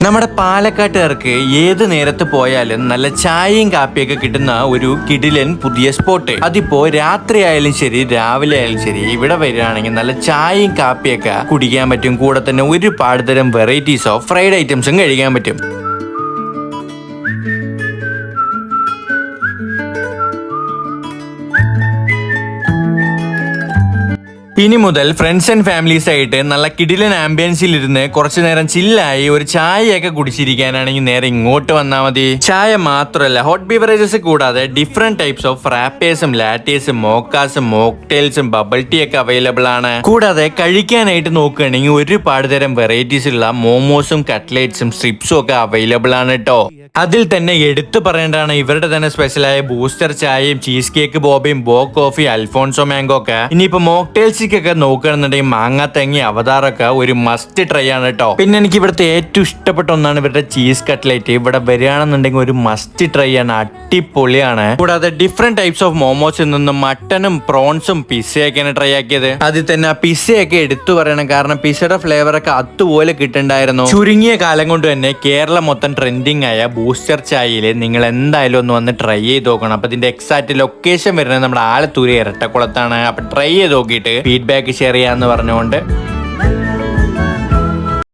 നമ്മുടെ പാലക്കാട്ടുകാർക്ക് ഏത് നേരത്ത് പോയാലും നല്ല ചായയും കാപ്പിയൊക്കെ കിട്ടുന്ന ഒരു കിടിലൻ പുതിയ സ്പോട്ട്. അതിപ്പോ രാത്രി ആയാലും ശരി രാവിലെ ആയാലും ശരി ഇവിടെ വരികയാണെങ്കിൽ നല്ല ചായയും കാപ്പിയൊക്കെ കുടിക്കാൻ പറ്റും. കൂടെ തന്നെ ഒരുപാട് തരം വെറൈറ്റീസ് ഓഫ് ഫ്രൈഡ് ഐറ്റംസും കഴിക്കാൻ പറ്റും. ഇനി മുതൽ ഫ്രണ്ട്സ് ആൻഡ് ഫാമിലീസ് ആയിട്ട് നല്ല കിടിലൻ ആംബിയൻസിൽ ഇരുന്ന് കുറച്ചു നേരം ചില്ലായി ഒരു ചായയൊക്കെ കുടിച്ചിരിക്കാനാണെങ്കിൽ നേരെ ഇങ്ങോട്ട് വന്നാൽ മതി. ചായ മാത്രമല്ല, ഹോട്ട് ബീവറേജസ് കൂടാതെ ഡിഫറെന്റ് ടൈപ്സ് ഓഫ് ഫ്രാപ്പേഴ്സും ലാറ്റേസും മോക്കാസും മോക്ടെയിൽസും ബബിൾ ടീ ഒക്കെ അവൈലബിൾ ആണ്. കൂടാതെ കഴിക്കാനായിട്ട് നോക്കുകയാണെങ്കിൽ ഒരുപാട് തരം വെറൈറ്റീസ് ഉള്ള മോമോസും കട്ട്ലേറ്റ്സും സ്ട്രിപ്സും ഒക്കെ അവൈലബിൾ ആണ് കേട്ടോ. അതിൽ തന്നെ എടുത്തു പറയേണ്ടതാണ് ഇവരുടെ തന്നെ സ്പെഷ്യലായ ബൂസ്റ്റർ ചായയും ചീസ് കേക്ക് ബോബയും ബോ കോഫി അൽഫോൺസോ മാംഗോ ഒക്കെ. ഇനിയിപ്പോ മോക്ടെയിൽസിക്കൊക്കെ നോക്കുകയാണെന്നുണ്ടെങ്കിൽ മാങ്ങാ തേങ്ങി അവതാറൊക്കെ ഒരു മസ്റ്റ് ട്രൈ ആണ് കേട്ടോ. പിന്നെ എനിക്ക് ഇവിടുത്തെ ഏറ്റവും ഇഷ്ടപ്പെട്ട ഒന്നാണ് ഇവരുടെ ചീസ് കട്ട്ലേറ്റ്. ഇവിടെ വരികയാണെന്നുണ്ടെങ്കിൽ ഒരു മസ്റ്റ് ട്രൈ ആണ്, അടിപൊളിയാണ്. കൂടാതെ ഡിഫറെന്റ് ടൈപ്സ് ഓഫ് മോമോസിൽ നിന്നും മട്ടനും പ്രോൺസും പിസ്സയൊക്കെയാണ് ട്രൈ ആക്കിയത്. അതിൽ തന്നെ ആ പിസ്സയൊക്കെ എടുത്തു പറയണം, കാരണം പിസ്സയുടെ ഫ്ലേവർ ഒക്കെ അതുപോലെ കിട്ടുന്നുണ്ടായിരുന്നു. ചുരുങ്ങിയ കാലം കൊണ്ട് തന്നെ കേരളം മൊത്തം ട്രെൻഡിങ് ആയ ബൂസ്റ്റർ ചായയില് നിങ്ങൾ എന്തായാലും ഒന്ന് വന്ന് ട്രൈ ചെയ്ത് നോക്കണം. അപ്പൊ ഇതിന്റെ എക്സാക്ട് ലൊക്കേഷൻ വരുന്നത് നമ്മുടെ ആലത്തൂര് ഇരട്ടക്കുളത്താണ്. അപ്പൊ ട്രൈ ചെയ്ത് നോക്കിയിട്ട് ഫീഡ്ബാക്ക് ഷെയർ ചെയ്യാന്ന് പറഞ്ഞുകൊണ്ട്